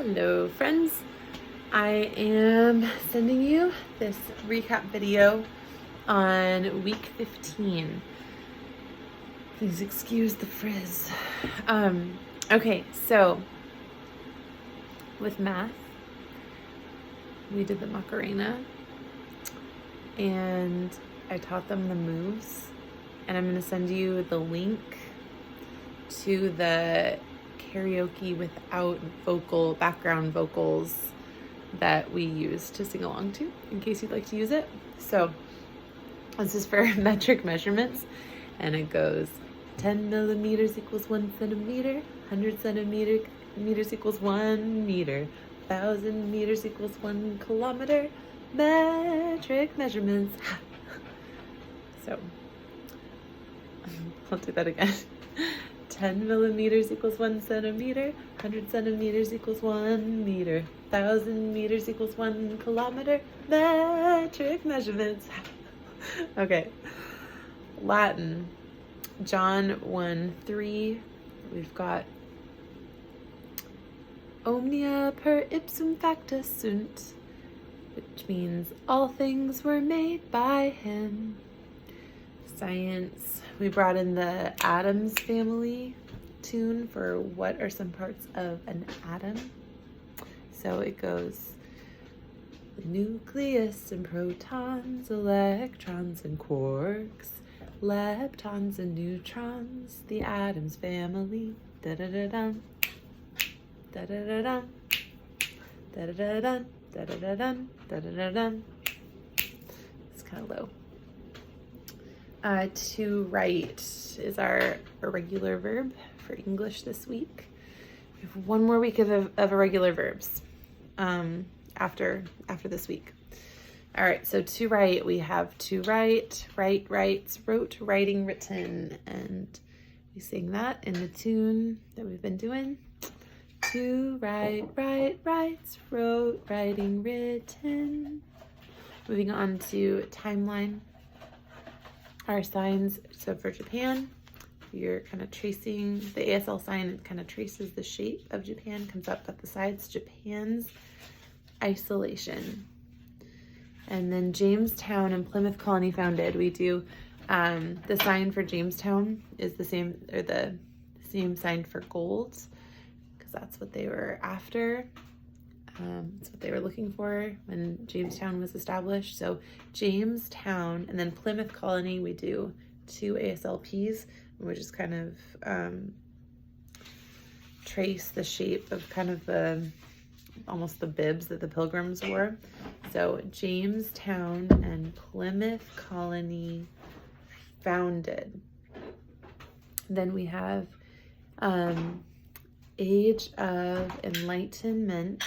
Hello friends, I am sending you this recap video on week 15. Please excuse the frizz. Okay, so with math, we did the Macarena and I taught them the moves, and I'm gonna send you the link to the karaoke without background vocals that we use to sing along to, in case you'd like to use it. So this is for metric measurements, and it goes 10 millimeters equals 1 centimeter, 100 centimeters equals 1 meter, 1,000 meters equals 1 kilometer, metric measurements. So I'll do that again. 10 millimeters equals 1 centimeter, 100 centimeters equals 1 meter, 1,000 meters equals 1 kilometer, metric measurements. Okay, Latin, John 1:3, we've got omnia per ipsum facta sunt, which means all things were made by him. Science, we brought in the Addams Family tune for what are some parts of an atom. So it goes the nucleus and protons, electrons and quarks, leptons and neutrons, the Addams Family. Da-da-da-dum, da-da-da-dum, da-da-da-dum, da-da-da-dum, da-da-da-dum. It's kind of low. To write is our irregular verb for English this week. We have one more week of irregular verbs after this week. All right, so to write, we have to write, writes, wrote, writing, written, and we sing that in the tune that we've been doing. To write, writes, wrote, writing, written. Moving on to timeline. Our signs, so for Japan, you're kind of tracing the ASL sign, it kind of traces the shape of Japan, comes up at the sides, Japan's isolation. And then Jamestown and Plymouth Colony founded. We do, the sign for Jamestown is the same sign for gold, because that's what they were after. That's what they were looking for when Jamestown was established. So Jamestown, and then Plymouth Colony, we do 2 ASLPs, which is kind of trace the shape of kind of almost the bibs that the Pilgrims wore. So Jamestown and Plymouth Colony founded. Then we have Age of Enlightenment,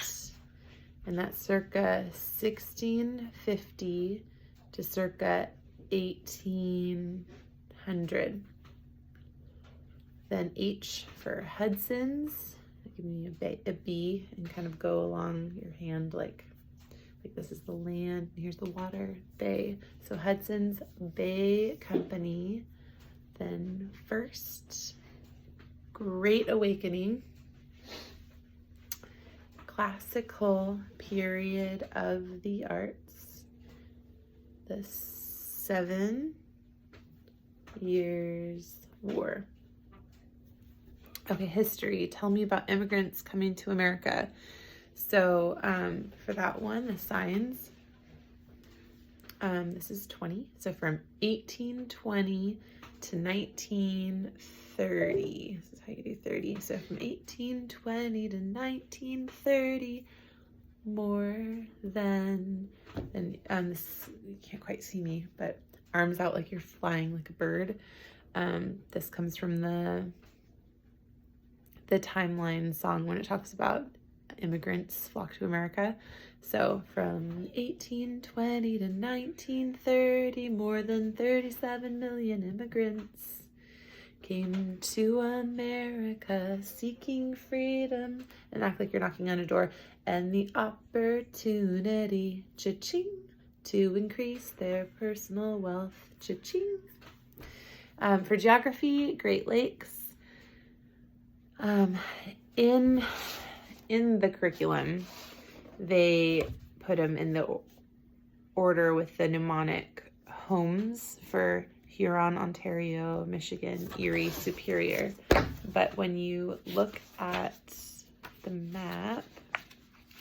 and that's circa 1650 to circa 1800. Then H for Hudson's. Give me a B and kind of go along your hand like this is the land and here's the water, bay. So Hudson's Bay Company. Then First Great Awakening. Classical period of the arts, the 7 Years' War. Okay, history. Tell me about immigrants coming to America. So for that one, the signs, this is 20. So from 1820 to 1930. This is how you do 30. So from 1820 to 1930, more than, and this, you can't quite see me, but arms out like you're flying like a bird. This comes from the Timeline song when it talks about immigrants flock to America. So from 1820 to 1930, more than 37 million immigrants came to America seeking freedom, and act like you're knocking on a door, and the opportunity, cha-ching, to increase their personal wealth, cha-ching. For geography, Great Lakes. In in the curriculum, they put them in the order with the mnemonic homes for Huron, Ontario, Michigan, Erie, Superior. But when you look at the map,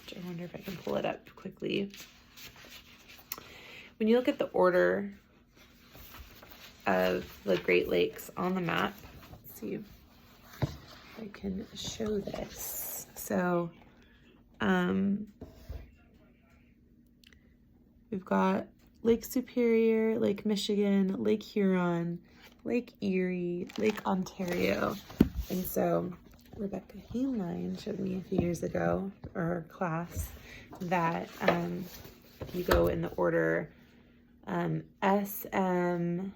which I wonder if I can pull it up quickly. When you look at the order of the Great Lakes on the map, let's see if I can show this. So, we've got Lake Superior, Lake Michigan, Lake Huron, Lake Erie, Lake Ontario. And so Rebecca Hainline showed me a few years ago, or her class, that you go in the order SMHEO.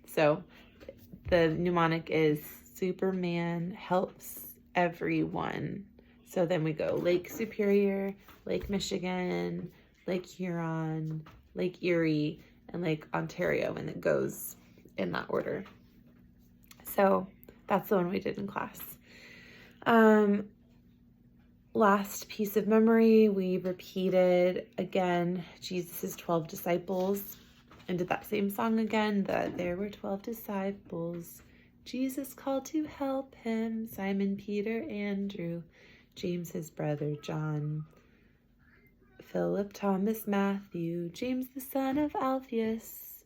So the mnemonic is Superman helps everyone. So then we go Lake Superior, Lake Michigan, Lake Huron, Lake Erie, and Lake Ontario, and it goes in that order. So that's the one we did in class. Last piece of memory, we repeated again Jesus' 12 disciples and did that same song again, that there were 12 disciples. Jesus called to help him, Simon, Peter, Andrew, James, his brother, John, Philip, Thomas, Matthew, James, the son of Alphaeus,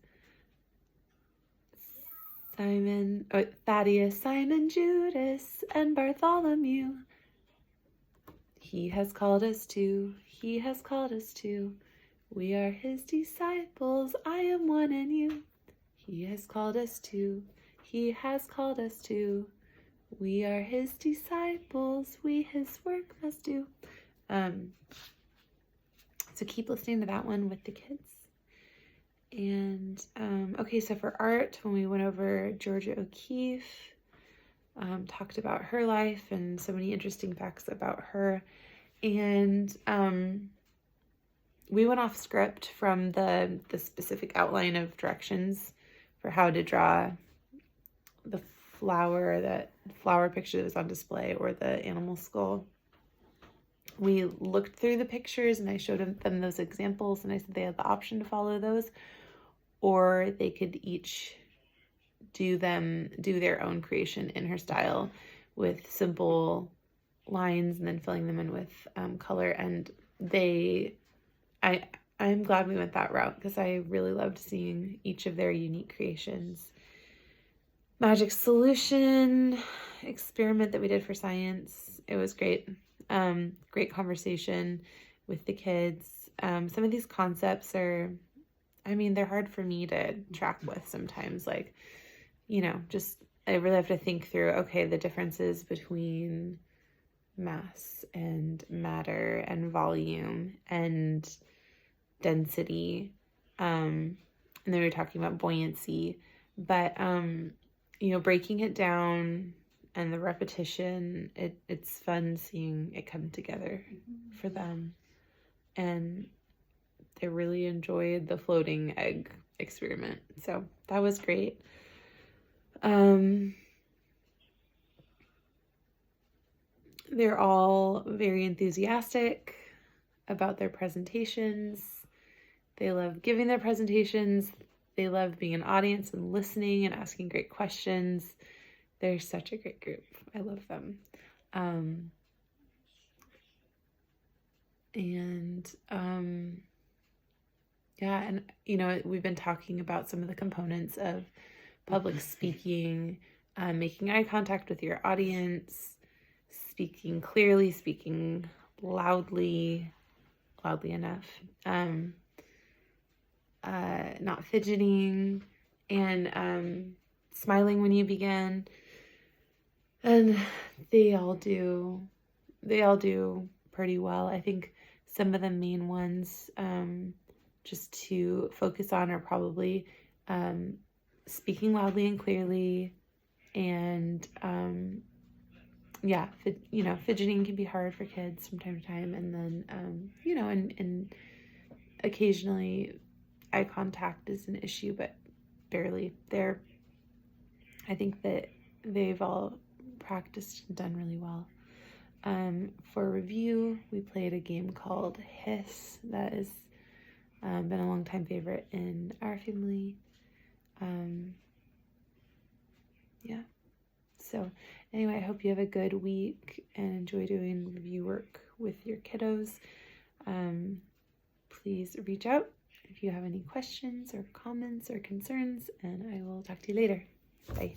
Thaddeus, Simon, Judas, and Bartholomew. He has called us to, he has called us to. We are his disciples, I am one and you. He has called us to, he has called us to. We are his disciples, we his work must do. So keep listening to that one with the kids. And okay, so for art, when we went over Georgia O'Keeffe, talked about her life and so many interesting facts about her. And we went off script from the specific outline of directions for how to draw the flower picture that was on display, or the animal skull. We looked through the pictures and I showed them those examples, and I said they had the option to follow those, or they could each do their own creation in her style with simple lines and then filling them in with color. And I'm glad we went that route because I really loved seeing each of their unique creations. Magic solution experiment that we did for science. It was great. Great conversation with the kids. Some of these concepts are, they're hard for me to track with sometimes. Like, just I really have to think through, okay, the differences between mass and matter and volume and density. And then we were talking about buoyancy, but, breaking it down and the repetition, it's fun seeing it come together for them. And they really enjoyed the floating egg experiment. So that was great. They're all very enthusiastic about their presentations. They love giving their presentations. They love being an audience and listening and asking great questions. They're such a great group. I love them. We've been talking about some of the components of public speaking, making eye contact with your audience, speaking clearly, speaking loudly enough, not fidgeting, and smiling when you begin. And they all do pretty well. I think some of the main ones just to focus on are probably speaking loudly and clearly, and fidgeting can be hard for kids from time to time, and then and occasionally eye contact is an issue, but barely. I think that they've all practiced and done really well. For review, we played a game called Hiss that has been a long time favorite in our family. Yeah. So anyway, I hope you have a good week and enjoy doing review work with your kiddos. Please reach out if you have any questions or comments or concerns, and I will talk to you later. Bye.